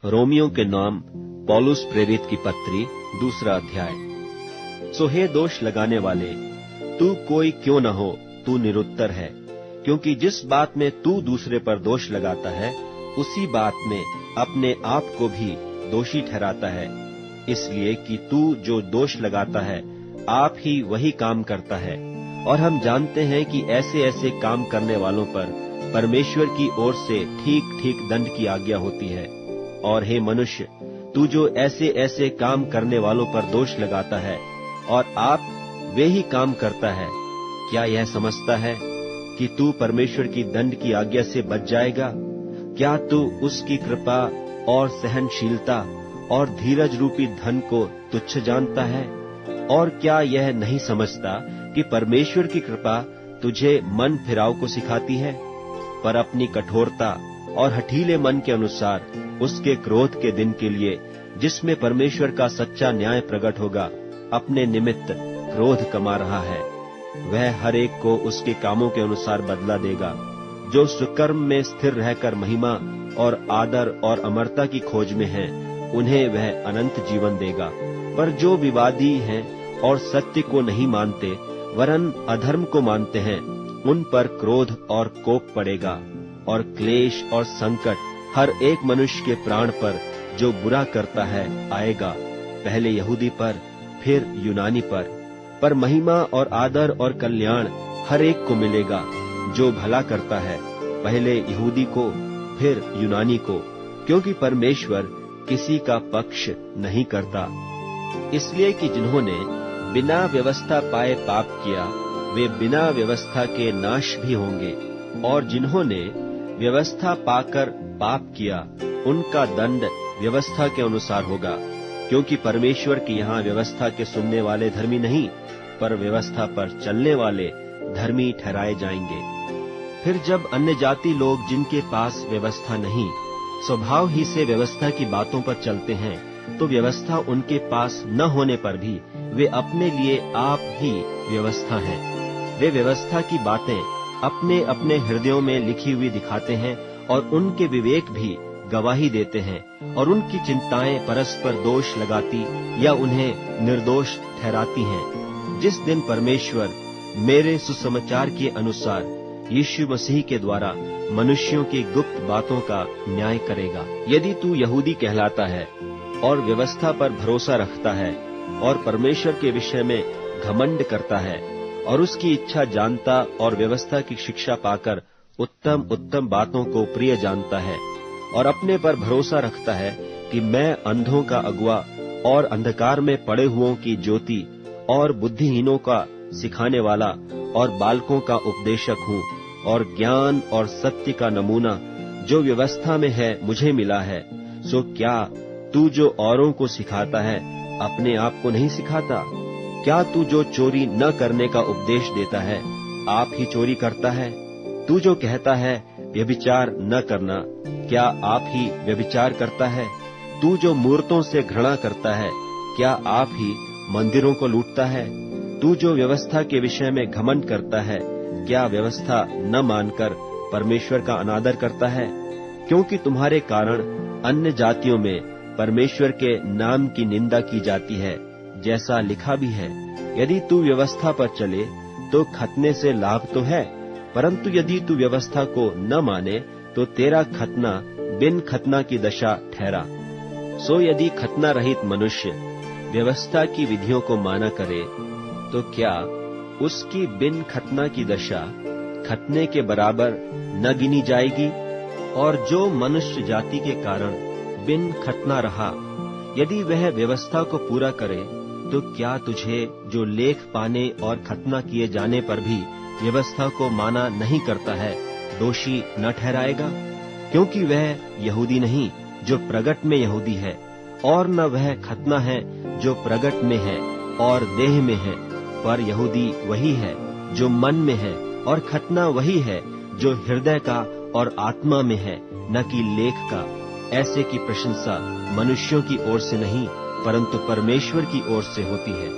Romeo के नाम पौलुस प्रेरित की पत्री 2 अध्याय। सो हे दोष लगाने वाले, तू कोई क्यों न हो, तू निरुत्तर है, क्योंकि जिस बात में तू दूसरे पर दोष लगाता है उसी बात में अपने आप को भी दोषी ठहराता है, इसलिए कि तू जो दोष लगाता है आप ही वही काम करता है। और हम जानते हैं कि ऐसे ऐसे काम करने वालों पर परमेश्वर की ओर से ठीक ठीक दंड की आज्ञा होती है। और हे मनुष्य, तू जो ऐसे ऐसे काम करने वालों पर दोष लगाता है और आप वे ही काम करता है, क्या यह समझता है कि तू परमेश्वर की दंड की आज्ञा से बच जाएगा? क्या तू उसकी कृपा और सहनशीलता और धीरज रूपी धन को तुच्छ जानता है? और क्या यह नहीं समझता कि परमेश्वर की कृपा तुझे मन फिराव को सिखाती है, पर अपनी कठोरता और हठीले मन के अनुसार उसके क्रोध के दिन के लिए, जिसमें परमेश्वर का सच्चा न्याय प्रकट होगा, अपने निमित्त क्रोध कमा रहा है। वह हर एक को उसके कामों के अनुसार बदला देगा। जो सुकर्म में स्थिर रहकर महिमा और आदर और अमरता की खोज में हैं, उन्हें वह अनंत जीवन देगा। पर जो विवादी हैं और सत्य को नहीं मानते वरन अधर्म को मानते हैं, उन पर क्रोध और कोप पड़ेगा और क्लेश और संकट हर एक मनुष्य के प्राण पर जो बुरा करता है आएगा, पहले यहूदी पर फिर यूनानी पर महिमा और आदर और कल्याण हर एक को मिलेगा जो भला करता है, पहले यहूदी को फिर यूनानी को, क्योंकि परमेश्वर किसी का पक्ष नहीं करता। इसलिए कि जिन्होंने बिना व्यवस्था पाए पाप किया वे बिना व्यवस्था के नाश भी होंगे, और जिन्होंने व्यवस्था पाकर पाप किया उनका दंड व्यवस्था के अनुसार होगा, क्योंकि परमेश्वर की यहाँ व्यवस्था के सुनने वाले धर्मी नहीं, पर व्यवस्था पर चलने वाले धर्मी ठहराए जाएंगे। फिर जब अन्य जाति लोग जिनके पास व्यवस्था नहीं स्वभाव ही से व्यवस्था की बातों पर चलते हैं, तो व्यवस्था उनके पास न होने पर भी वे अपने लिए आप ही व्यवस्था हैं। वे व्यवस्था की बातें अपने अपने हृदयों में लिखी हुई दिखाते हैं, और उनके विवेक भी गवाही देते हैं, और उनकी चिंताएं परस्पर दोष लगाती या उन्हें निर्दोष ठहराती हैं। जिस दिन परमेश्वर मेरे सुसमाचार के अनुसार यीशु मसीह के द्वारा मनुष्यों की गुप्त बातों का न्याय करेगा। यदि तू यहूदी कहलाता है और व्यवस्था पर भरोसा रखता है और परमेश्वर के विषय में घमंड करता है और उसकी इच्छा जानता और व्यवस्था की शिक्षा पाकर उत्तम उत्तम बातों को प्रिय जानता है, और अपने पर भरोसा रखता है कि मैं अंधों का अगुआ और अंधकार में पड़े हुओं की ज्योति और बुद्धिहीनों का सिखाने वाला और बालकों का उपदेशक हूँ, और ज्ञान और सत्य का नमूना जो व्यवस्था में है मुझे मिला है, सो क्या तू जो औरों को सिखाता है अपने आप को नहीं सिखाता? क्या तू जो चोरी न करने का उपदेश देता है आप ही चोरी करता है? तू जो कहता है व्यभिचार न करना, क्या आप ही व्यभिचार करता है? तू जो मूर्तों से घृणा करता है, क्या आप ही मंदिरों को लूटता है? तू जो व्यवस्था के विषय में घमंड करता है, क्या व्यवस्था न मानकर परमेश्वर का अनादर करता है? क्योंकि तुम्हारे कारण अन्य जातियों में परमेश्वर के नाम की निंदा की जाती है, जैसा लिखा भी है, यदि तू व्यवस्था पर चले तो खतने से लाभ तो है, परंतु यदि तू व्यवस्था को न माने तो तेरा खतना बिन खतना की दशा ठहरा। सो यदि खतना रहित मनुष्य व्यवस्था की विधियों को माना करे, तो क्या उसकी बिन खतना की दशा खतने के बराबर न गिनी जाएगी? और जो मनुष्य जाति के कारण बिन खतना रहा, यदि वह व्यवस्था को पूरा करे, तो क्या तुझे जो लेख पाने और खतना किए जाने पर भी व्यवस्था को माना नहीं करता है दोषी न ठहराएगा? क्योंकि वह यहूदी नहीं जो प्रगट में यहूदी है, और न वह खतना है जो प्रगट में है और देह में है, पर यहूदी वही है जो मन में है, और खतना वही है जो हृदय का और आत्मा में है, न कि लेख का। ऐसे की प्रशंसा मनुष्यों की ओर से नहीं परंतु परमेश्वर की ओर से होती है।